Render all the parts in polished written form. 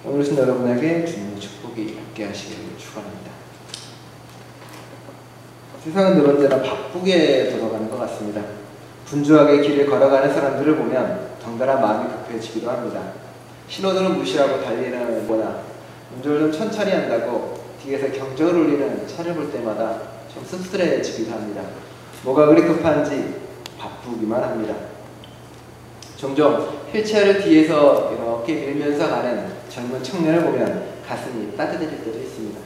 오늘 오신 여러분에게 주님의 축복이 함께 하시기를 축원합니다. 세상은 늘 언제나 바쁘게 돌아가는 것 같습니다. 분주하게 길을 걸어가는 사람들을 보면 덩달아 마음이 급해지기도 합니다. 신호등을 무시하고 달리는 거나 운전을 좀 천천히 한다고 뒤에서 경적을 울리는 차를 볼 때마다 좀 씁쓸해지기도 합니다. 뭐가 그리 급한지 바쁘기만 합니다. 종종 휠체어를 뒤에서 이렇게 밀면서 가는 젊은 청년을 보면 가슴이 따뜻해질 때도 있습니다.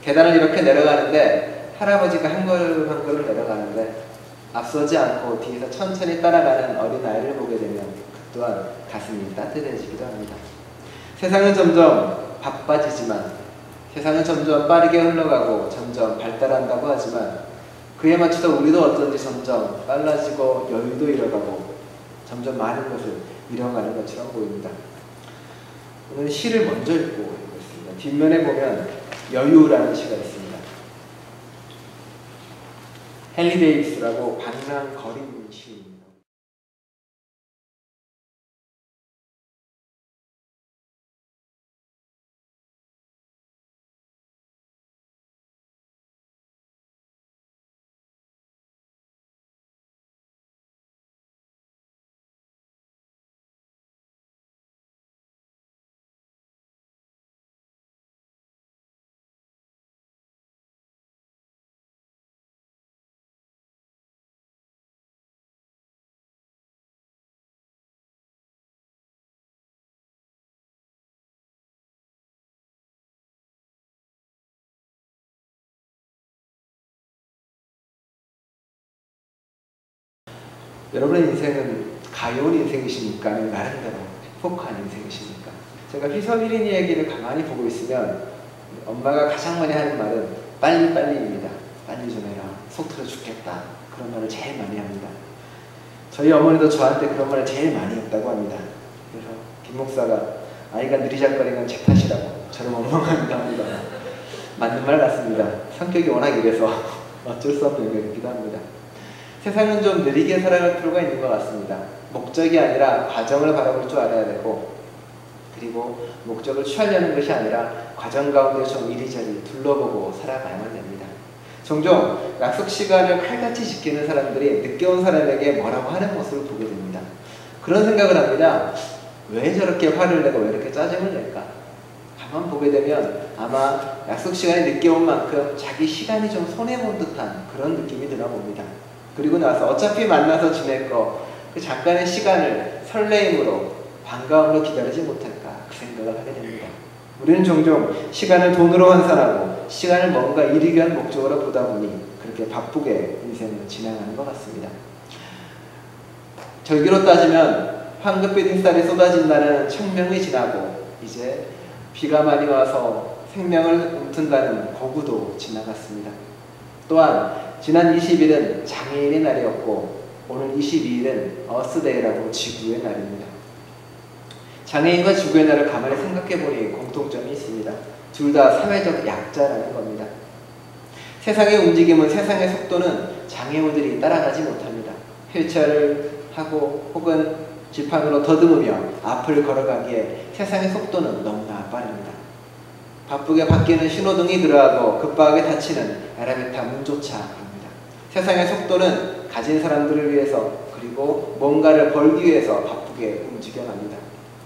계단을 이렇게 내려가는데 할아버지가 한 걸음 한 걸음 내려가는데 앞서지 않고 뒤에서 천천히 따라가는 어린아이를 보게 되면 그 또한 가슴이 따뜻해지기도 합니다. 세상은 점점 바빠지지만, 세상은 점점 빠르게 흘러가고 점점 발달한다고 하지만 그에 맞춰서 우리도 어쩐지 점점 빨라지고 여유도 잃어가고 점점 많은 것을 잃어가는 것처럼 보입니다. 오늘 시를 먼저 읽고 있습니다. 뒷면에 보면 여유라는 시가 있습니다. 헨리 데이비스라고 방랑 거린 시입니다. 여러분의 인생은 가벼운 인생이십니까? 아니면 나름대로 행복한 인생이십니까? 제가 휘성일인 얘기를 가만히 보고 있으면 엄마가 가장 많이 하는 말은 빨리빨리입니다. 빨리 좀 해라. 속 터져 죽겠다. 그런 말을 제일 많이 합니다. 저희 어머니도 저한테 그런 말을 제일 많이 했다고 합니다. 그래서 김 목사가 아이가 느리작거리는 건 제 탓이라고 저를 원망한다 합니다. 맞는 말 같습니다. 성격이 워낙 이래서 어쩔 수 없는 얘기이기도 합니다. 세상은 좀 느리게 살아갈 필요가 있는 것 같습니다. 목적이 아니라 과정을 바라볼 줄 알아야 되고, 그리고 목적을 취하려는 것이 아니라 과정 가운데 좀 이리저리 둘러보고 살아가야만 됩니다. 종종 약속 시간을 칼같이 지키는 사람들이 늦게 온 사람에게 뭐라고 하는 모습을 보게 됩니다. 그런 생각을 합니다. 왜 저렇게 화를 내고 왜 이렇게 짜증을 낼까? 가만 보게 되면 아마 약속 시간에 늦게 온 만큼 자기 시간이 좀 손해본 듯한 그런 느낌이 드나 봅니다. 그리고 나서 어차피 만나서 지낼 거, 그 잠깐의 시간을 설레임으로 반가움으로 기다리지 못할까 그 생각을 하게 됩니다. 우리는 종종 시간을 돈으로 환산하고 시간을 뭔가 이루기 위한 목적으로 보다 보니 그렇게 바쁘게 인생을 진행하는 것 같습니다. 절기로 따지면 황급빛 햇살이 쏟아진다는 청명이 지나고 이제 비가 많이 와서 생명을 움튼다는 고구도 지나갔습니다. 또한 지난 20일은 장애인의 날이었고 오늘 22일은 어스데이라고 지구의 날입니다. 장애인과 지구의 날을 가만히 생각해보니 공통점이 있습니다. 둘 다 사회적 약자라는 겁니다. 세상의 움직임은, 세상의 속도는 장애우들이 따라가지 못합니다. 휠체어를 하고 혹은 지팡이로 더듬으며 앞을 걸어가기에 세상의 속도는 너무나 빠릅니다. 바쁘게 바뀌는 신호등이 들어가고 급박하게 닫히는 엘리베이터 문조차 그럽니다. 세상의 속도는 가진 사람들을 위해서 그리고 뭔가를 벌기 위해서 바쁘게 움직여갑니다.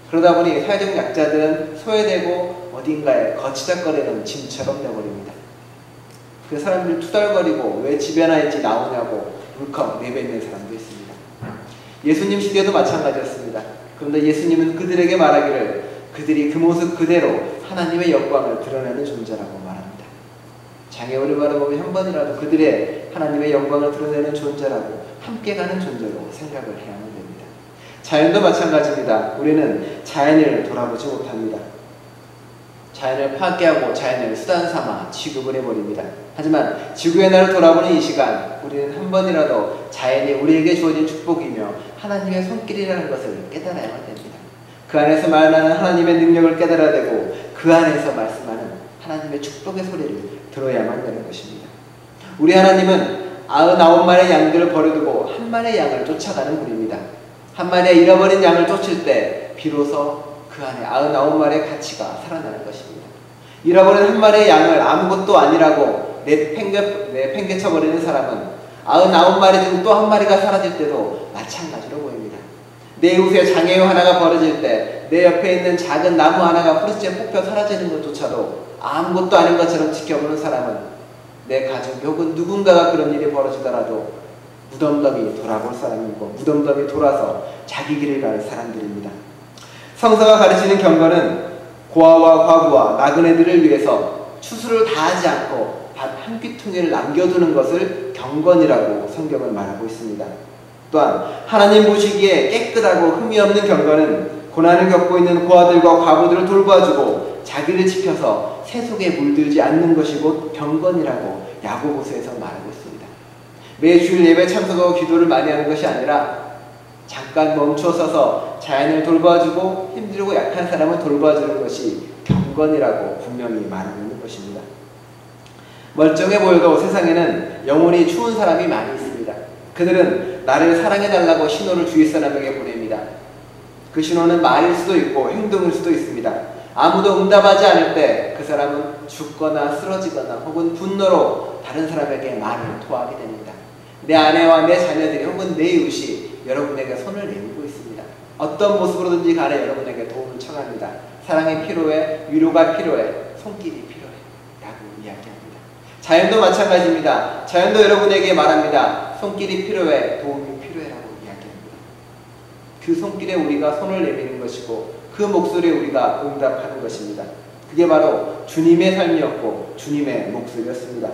그러다 보니 사회적 약자들은 소외되고 어딘가에 거치작거리는 짐처럼 되어버립니다. 그 사람들이 투덜거리고 왜 집에 나 있지 나오냐고 울컥 내뱉는 사람도 있습니다. 예수님 시대도 마찬가지였습니다. 그런데 예수님은 그들에게 말하기를 그들이 그 모습 그대로 하나님의 영광을 드러내는 존재라고 말합니다. 장애우를 바라보면 한 번이라도 그들의 하나님의 영광을 드러내는 존재라고 함께 가는 존재로 생각을 해야만 됩니다. 자연도 마찬가지입니다. 우리는 자연을 돌아보지 못합니다. 자연을 파괴하고 자연을 수단 삼아 취급을 해버립니다. 하지만 지구의 날을 돌아보는 이 시간, 우리는 한 번이라도 자연이 우리에게 주어진 축복이며 하나님의 손길이라는 것을 깨달아야만 됩니다. 그 안에서 말하는 하나님의 능력을 깨달아야 되고 그 안에서 말씀하는 하나님의 축복의 소리를 들어야만 되는 것입니다. 우리 하나님은 99마리의 양들을 버려두고 한 마리의 양을 쫓아가는 분입니다. 한 마리의 잃어버린 양을 쫓을 때 비로소 그 안에 99마리의 가치가 살아나는 것입니다. 잃어버린 한 마리의 양을 아무것도 아니라고 내팽개쳐버리는 사람은 99마리 중 또 한 마리가 사라질 때도 마찬가지로 보입니다. 내 이웃에 장애우 하나가 벌어질 때 내 옆에 있는 작은 나무 하나가 후르츠에 뽑혀 사라지는 것조차도 아무것도 아닌 것처럼 지켜보는 사람은 내 가족 혹은 누군가가 그런 일이 벌어지더라도 무덤덤이 돌아볼 사람이고 무덤덤이 돌아서 자기 길을 갈 사람들입니다. 성서가 가르치는 경건은 고아와 과부와 나그네들을 위해서 추수를 다하지 않고 밥 한 귀퉁이를 남겨두는 것을 경건이라고 성경은 말하고 있습니다. 또한 하나님 보시기에 깨끗하고 흠이 없는 경건은 고난을 겪고 있는 고아들과 과부들을 돌봐주고 자기를 지켜서 세속에 물들지 않는 것이 곧 경건이라고 야고보서에서 말하고 있습니다. 매 주일 예배 참석하고 기도를 많이 하는 것이 아니라 잠깐 멈춰 서서 자연을 돌봐주고 힘들고 약한 사람을 돌봐주는 것이 경건이라고 분명히 말하고 있는 것입니다. 멀쩡해 보여도 세상에는 영혼이 추운 사람이 많이 있습니다. 그들은 나를 사랑해달라고 신호를 주위 사람에게 보냅니다. 그 신호는 말일 수도 있고 행동일 수도 있습니다. 아무도 응답하지 않을 때 그 사람은 죽거나 쓰러지거나 혹은 분노로 다른 사람에게 말을 토하게 됩니다. 내 아내와 내 자녀들이 혹은 내 이웃이 여러분에게 손을 내밀고 있습니다. 어떤 모습으로든지 간에 여러분에게 도움을 청합니다. 사랑이 필요해, 위로가 필요해, 손길이 필요해 라고 이야기합니다. 자연도 마찬가지입니다. 자연도 여러분에게 말합니다. 손길이 필요해, 도움이 필요해라고 이야기합니다. 그 손길에 우리가 손을 내미는 것이고 그 목소리에 우리가 응답하는 것입니다. 그게 바로 주님의 삶이었고 주님의 목소리였습니다.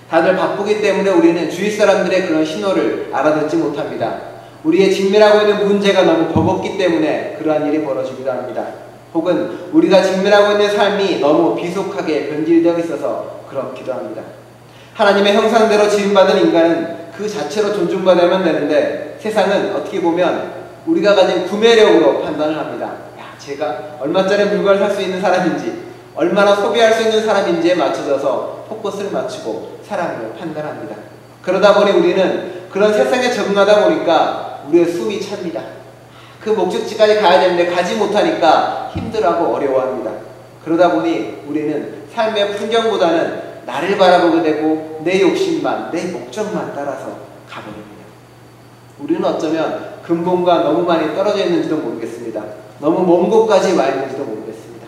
다들 바쁘기 때문에 우리는 주위 사람들의 그런 신호를 알아듣지 못합니다. 우리의 직면하고 있는 문제가 너무 버겁기 때문에 그러한 일이 벌어지기도 합니다. 혹은 우리가 직면하고 있는 삶이 너무 비속하게 변질되어 있어서 그렇기도 합니다. 하나님의 형상대로 지음받은 인간은 그 자체로 존중받으면 되는데 세상은 어떻게 보면 우리가 가진 구매력으로 판단을 합니다. 제가 얼마짜리 물건을 살 수 있는 사람인지 얼마나 소비할 수 있는 사람인지에 맞춰져서 포커스를 맞추고 사람을 판단합니다. 그러다 보니 우리는 그런 세상에 적응하다 보니까 우리의 숨이 찹니다. 그 목적지까지 가야 되는데 가지 못하니까 힘들어하고 어려워합니다. 그러다 보니 우리는 삶의 풍경보다는 나를 바라보게 되고 내 욕심만, 내 목적만 따라서 가버립니다. 우리는 어쩌면 근본과 너무 많이 떨어져 있는지도 모르겠습니다. 너무 먼 곳까지 와 있는지도 모르겠습니다.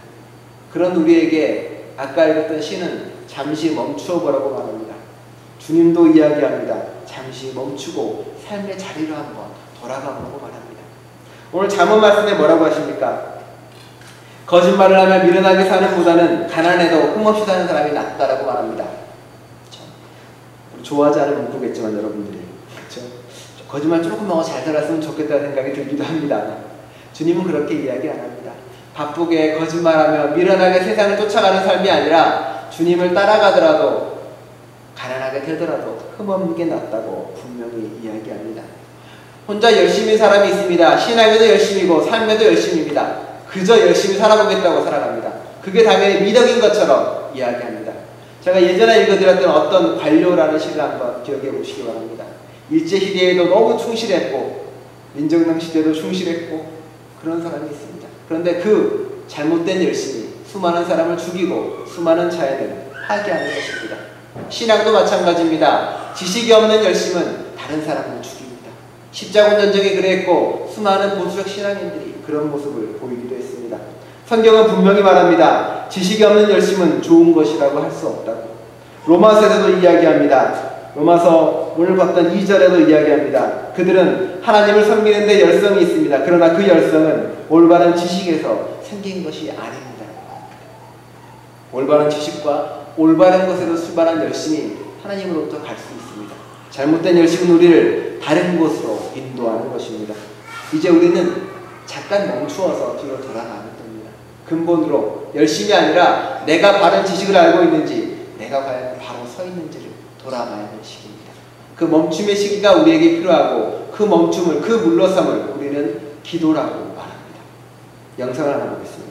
그런 우리에게 아까 읽었던 시는 잠시 멈추어 보라고 말합니다. 주님도 이야기합니다. 잠시 멈추고 삶의 자리로 한번 돌아가 보라고 말합니다. 오늘 잠언 말씀에 뭐라고 하십니까? 거짓말을 하며 미련하게 사는 보다는 가난해도 흠없이 사는 사람이 낫다라고 말합니다. 좋아하지 않을 문구겠지만 여러분들이 그렇죠? 거짓말 조금 하고 잘 살았으면 좋겠다는 생각이 들기도 합니다. 주님은 그렇게 이야기 안 합니다. 바쁘게 거짓말하며 미련하게 세상을 쫓아가는 삶이 아니라 주님을 따라가더라도 가난하게 되더라도 흠없는 게 낫다고 분명히 이야기합니다. 혼자 열심히 사람이 있습니다. 신앙에도 열심이고 삶에도 열심입니다. 그저 열심히 살아보겠다고 살아갑니다. 그게 당연히 미덕인 것처럼 이야기합니다. 제가 예전에 읽어드렸던 어떤 관료라는 시를 한번 기억해 보시기 바랍니다. 일제시대에도 너무 충실했고 민정당 시대도 충실했고 그런 사람이 있습니다. 그런데 그 잘못된 열심이 수많은 사람을 죽이고 수많은 자연을 파괴하는 것입니다. 신앙도 마찬가지입니다. 지식이 없는 열심은 다른 사람을 죽입니다. 십자군 전쟁이 그랬고 수많은 보수적 신앙인들이 그런 모습을 보이기도 했습니다. 성경은 분명히 말합니다. 지식이 없는 열심은 좋은 것이라고 할 수 없다고. 로마서에서도 이야기합니다. 로마서 오늘 봤던 2절에도 이야기합니다. 그들은 하나님을 섬기는 데 열성이 있습니다. 그러나 그 열성은 올바른 지식에서 생긴 것이 아닙니다. 올바른 지식과 올바른 것에서 출발한 열심이 하나님으로부터 갈 수 있습니다. 잘못된 열심은 우리를 다른 곳으로 인도하는 것입니다. 이제 우리는 잠깐 멈추어서 뒤로 돌아가는 겁니다. 근본으로 열심이 아니라 내가 바른 지식을 알고 있는지 내가 과연 바로 서 있는지를 돌아봐야 할 시기입니다. 그 멈춤의 시기가 우리에게 필요하고 그 멈춤을, 그 물러섬을 우리는 기도라고 말합니다. 영상을 하나 보겠습니다.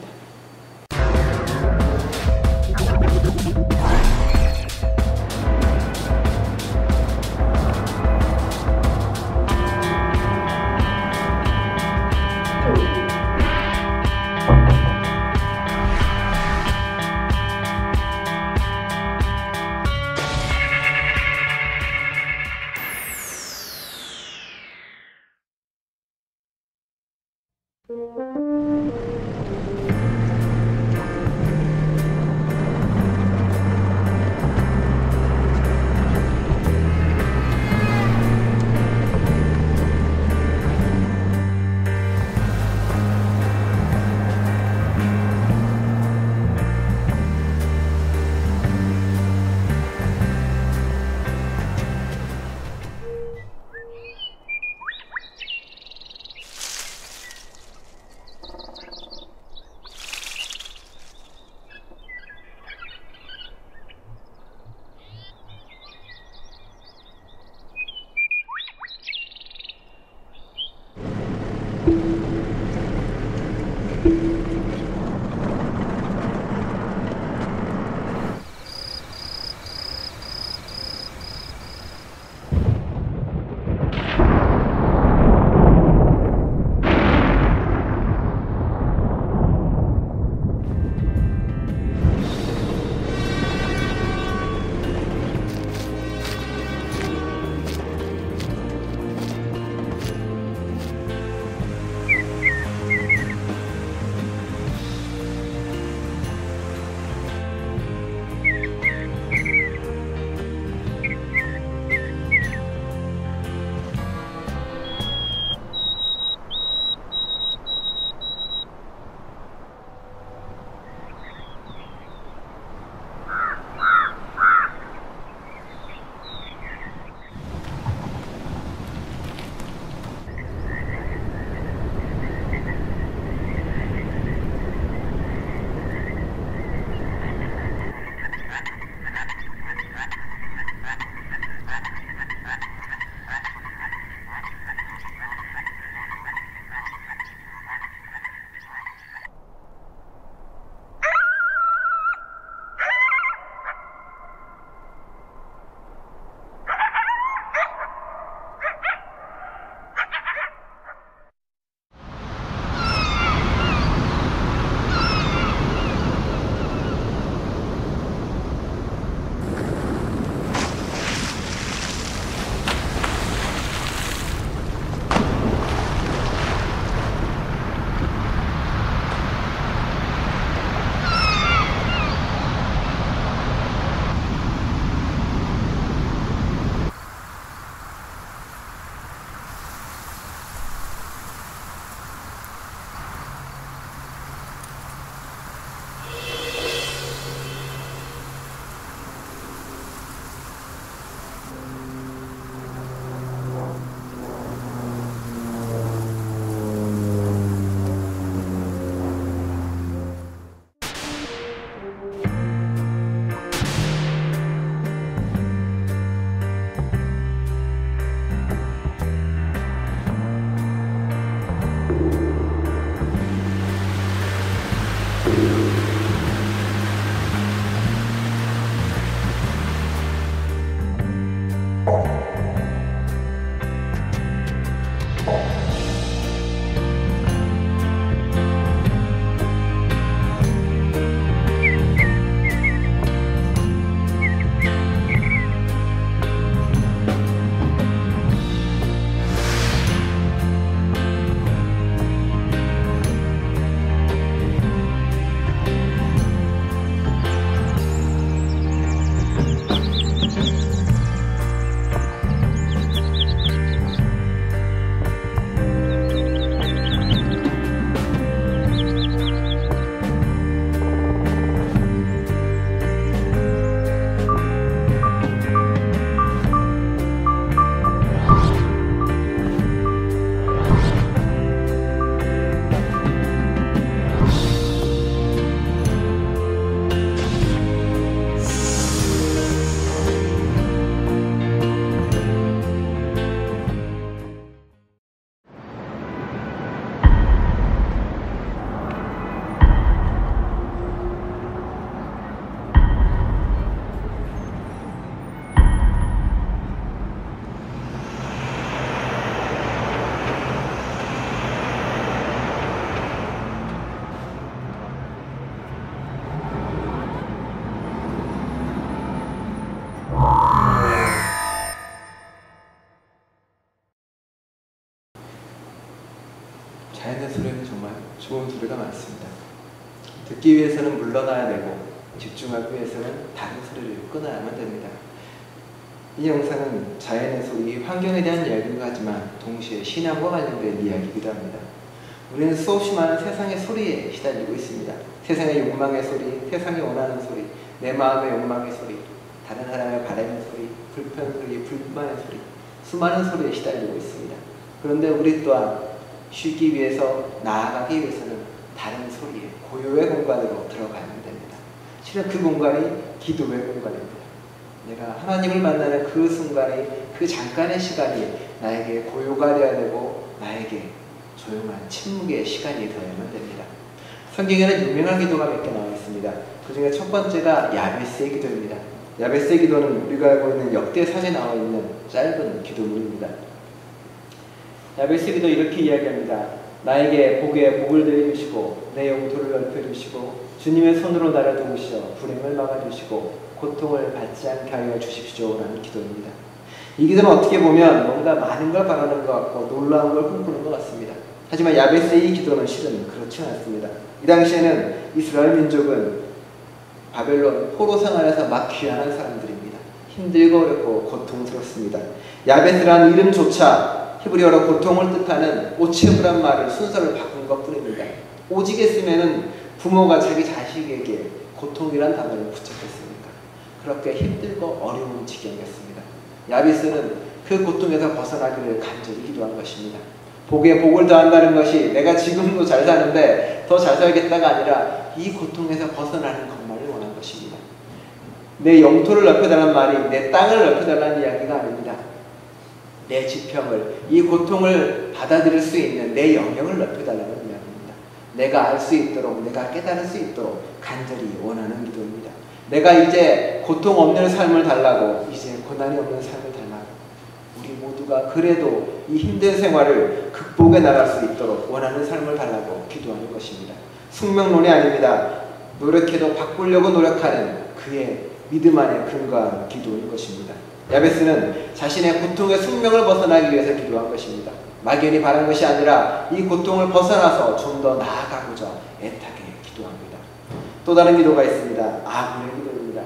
자연의 소리는 정말 좋은 소리가 많습니다. 듣기 위해서는 물러나야 되고 집중하기 위해서는 다른 소리를 끊어야만 됩니다. 이 영상은 자연의 소리, 환경에 대한 이야기이기도 하지만 동시에 신앙과 관련된 이야기이기도 합니다. 우리는 수없이 많은 세상의 소리에 시달리고 있습니다. 세상의 욕망의 소리, 세상이 원하는 소리, 내 마음의 욕망의 소리, 다른 사람의 바람의 소리, 불편 소리, 불만의 소리, 수많은 소리에 시달리고 있습니다. 그런데 우리 또한 쉬기 위해서, 나아가기 위해서는 다른 소리에, 고요의 공간으로 들어가야만 됩니다. 실은 그 공간이 기도의 공간입니다. 내가 하나님을 만나는 그 순간이, 그 잠깐의 시간이 나에게 고요가 되어야 되고 나에게 조용한 침묵의 시간이 되어야만 됩니다. 성경에는 유명한 기도가 몇 개 나와 있습니다. 그 중에 첫 번째가 야베스의 기도입니다. 야베스의 기도는 우리가 알고 있는 역대상에 나와 있는 짧은 기도문입니다. 야베스의 기도 이렇게 이야기합니다. 나에게 복에 복을 더해주시고 내 영토를 넓혀주시고 주님의 손으로 나를 도우시어 불행을 막아주시고 고통을 받지 않게 하여 주십시오 라는 기도입니다. 이 기도는 어떻게 보면 뭔가 많은 걸 바라는 것 같고 놀라운 걸 꿈꾸는 것 같습니다. 하지만 야베스의 이 기도는 실은 그렇지 않습니다. 이 당시에는 이스라엘 민족은 바벨론 포로 생활에서 막 귀환한 사람들입니다. 힘들고 어렵고 고통스럽습니다. 야베스라는 이름조차 히브리어로 고통을 뜻하는 오체브란 말을 순서를 바꾼 것뿐입니다. 오직 했으면은 부모가 자기 자식에게 고통이란 단어를 붙였겠습니까? 그렇게 힘들고 어려운 지경이었습니다. 야베스는 그 고통에서 벗어나기를 간절히 기도한 것입니다. 복에 복을 더한다는 것이 내가 지금도 잘 사는데 더 잘 살겠다가 아니라 이 고통에서 벗어나는 것만을 원한 것입니다. 내 영토를 넓혀달라는 말이 내 땅을 넓혀달라는 이야기가 아닙니다. 내 지평을, 이 고통을 받아들일 수 있는 내 영역을 넓혀달라는 이야기입니다. 내가 알 수 있도록, 내가 깨달을 수 있도록 간절히 원하는 기도입니다. 내가 이제 고통 없는 삶을 달라고, 이제 고난이 없는 삶을 달라고, 우리 모두가 그래도 이 힘든 생활을 극복해 나갈 수 있도록 원하는 삶을 달라고 기도하는 것입니다. 숙명론이 아닙니다. 노력해도 바꾸려고 노력하는 그의 믿음 안에 근거한 기도인 것입니다. 야베스는 자신의 고통의 숙명을 벗어나기 위해서 기도한 것입니다. 막연히 바란 것이 아니라 이 고통을 벗어나서 좀 더 나아가고자 애타게 기도합니다. 또 다른 기도가 있습니다. 아굴의 기도입니다.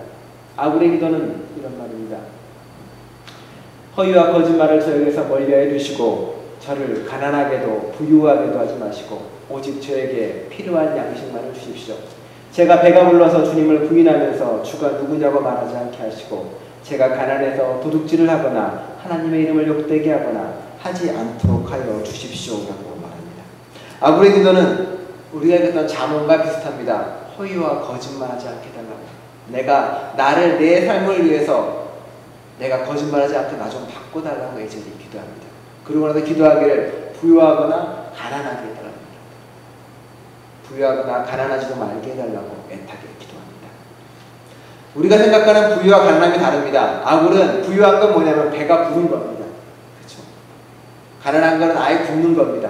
아굴의 기도는 이런 말입니다. 허위와 거짓말을 저에게서 멀리해 주시고 저를 가난하게도 부유하게도 하지 마시고 오직 저에게 필요한 양식만을 주십시오. 제가 배가 불러서 주님을 부인하면서 주가 누구냐고 말하지 않게 하시고 제가 가난해서 도둑질을 하거나 하나님의 이름을 욕되게 하거나 하지 않도록 하여 주십시오라고 말합니다. 아굴의 기도는 우리가 읽었던 잠언과 비슷합니다. 허위와 거짓말하지 않게 달라고. 내가 나를 내 삶을 위해서 내가 거짓말하지 않게 나 좀 바꿔달라고 애절히 기도합니다. 그러고 나서 기도하기를 부유하거나 가난하게 해달라고. 부유하거나 가난하지도 말게 해달라고 애타게 기도합니다. 우리가 생각하는 부유와 가난함이 다릅니다. 아굴은 부유한 건 뭐냐면 배가 부른 겁니다. 그렇죠? 가난한 건 아예 굶는 겁니다.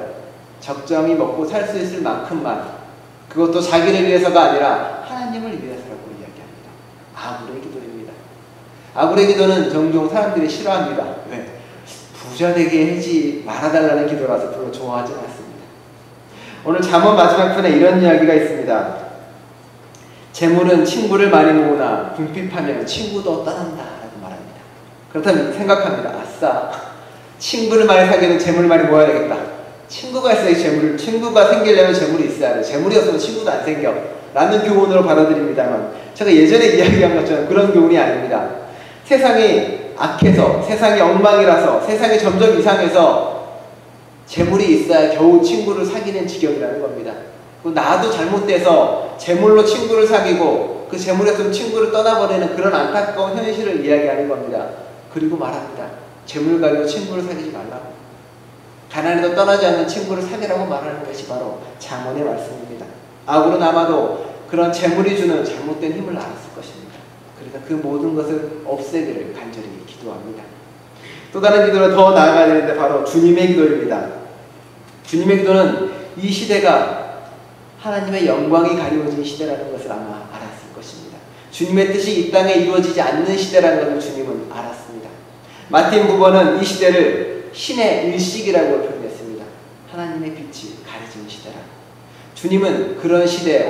적정히 먹고 살 수 있을 만큼만, 그것도 자기를 위해서가 아니라 하나님을 위해서라고 이야기합니다. 아굴의 기도입니다. 아굴의 기도는 종종 사람들이 싫어합니다. 왜? 부자 되게 하지 말아달라는 기도라서 별로 좋아하지 않습니다. 오늘 잠언 마지막 편에 이런 이야기가 있습니다. 재물은 친구를 많이 모으나 궁핍하면 친구도 떠난다 라고 말합니다. 그렇다면 생각합니다. 아싸, 친구를 많이 사귀는 재물을 많이 모아야 되겠다. 친구가 있어야 재물을, 친구가 생기려면 재물이 있어야 돼. 재물이 없으면 친구도 안 생겨 라는 교훈으로 받아들입니다만, 제가 예전에 이야기한 것처럼 그런 교훈이 아닙니다. 세상이 악해서, 세상이 엉망이라서, 세상이 점점 이상해서 재물이 있어야 겨우 친구를 사귀는 지경이라는 겁니다. 나도 잘못돼서 재물로 친구를 사귀고 그 재물에서 친구를 떠나버리는 그런 안타까운 현실을 이야기하는 겁니다. 그리고 말합니다. 재물 가지고 친구를 사귀지 말라고. 가난해도 떠나지 않는 친구를 사귀라고 말하는 것이 바로 잠언의 말씀입니다. 아굴은 아마도 그런 재물이 주는 잘못된 힘을 알았을 것입니다. 그래서 그 모든 것을 없애기를 간절히 기도합니다. 또 다른 기도로 더 나아가야 되는데 바로 주님의 기도입니다. 주님의 기도는 이 시대가 하나님의 영광이 가리워진 시대라는 것을 아마 알았을 것입니다. 주님의 뜻이 이 땅에 이루어지지 않는 시대라는 것을 주님은 알았습니다. 마틴 부버는 이 시대를 신의 일식이라고 표현했습니다. 하나님의 빛이 가려진 시대. 주님은 그런 시대,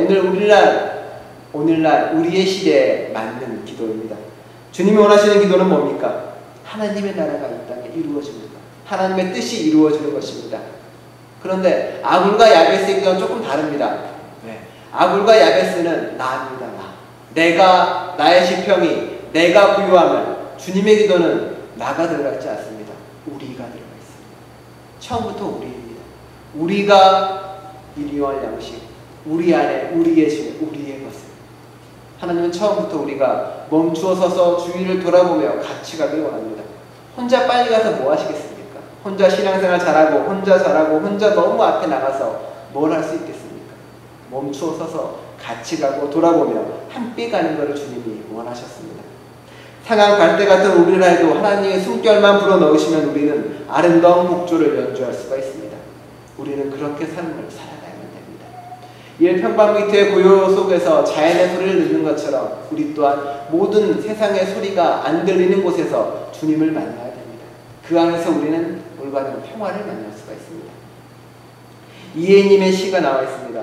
오늘날 우리의 시대에 맞는 기도입니다. 주님이 원하시는 기도는 뭡니까? 하나님의 나라가 이 땅에 이루어지는 것, 하나님의 뜻이 이루어지는 것입니다. 그런데 아굴과 야베스의 기도는 조금 다릅니다. 네. 아굴과 야베스는 나입니다. 내가, 나의 지평이, 내가 부유함을. 주님의 기도는 나가 들어가 있지 않습니다. 우리가 들어가 있습니다. 처음부터 우리입니다. 우리가 일용할 양식, 우리 안에, 우리의 질, 우리의 것을. 하나님은 처음부터 우리가 멈추어 서서 주위를 돌아보며 같이 가길 원합니다. 혼자 빨리 가서 뭐 하시겠습니까? 혼자 신앙생활 잘하고 혼자 너무 앞에 나가서 뭘 할 수 있겠습니까? 멈추어 서서 같이 가고 돌아보며 함께 가는 것을 주님이 원하셨습니다. 상한 갈대 같은 우리를 해도 하나님의 숨결만 불어넣으시면 우리는 아름다운 곡조를 연주할 수가 있습니다. 우리는 그렇게 삶을 살아가야만 됩니다. 일평방미터의 고요 속에서 자연의 소리를 듣는 것처럼 우리 또한 모든 세상의 소리가 안 들리는 곳에서 주님을 만나야 됩니다. 그 안에서 우리는 올바른 평화를 만날 수가 있습니다. 이혜님의 시가 나와 있습니다.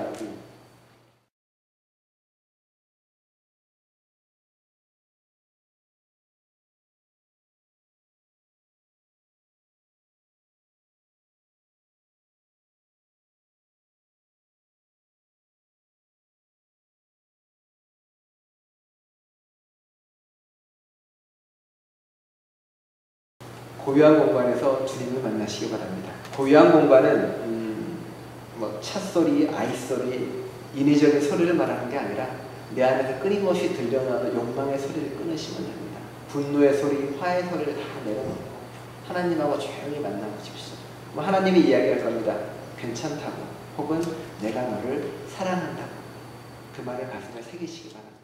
고요한 공간에서 주님을 만나시기 바랍니다. 고요한 공간은 찻소리, 아이소리, 인위적인 소리를 말하는 게 아니라 내 안에서 끊임없이 들려나오는 욕망의 소리를 끊으시면 됩니다. 분노의 소리, 화의 소리를 다 내려놓고 하나님하고 조용히 만나보십시오. 하나님이 이야기할 겁니다. 괜찮다고, 혹은 내가 너를 사랑한다고. 그 말을 가슴에 새기시기 바랍니다.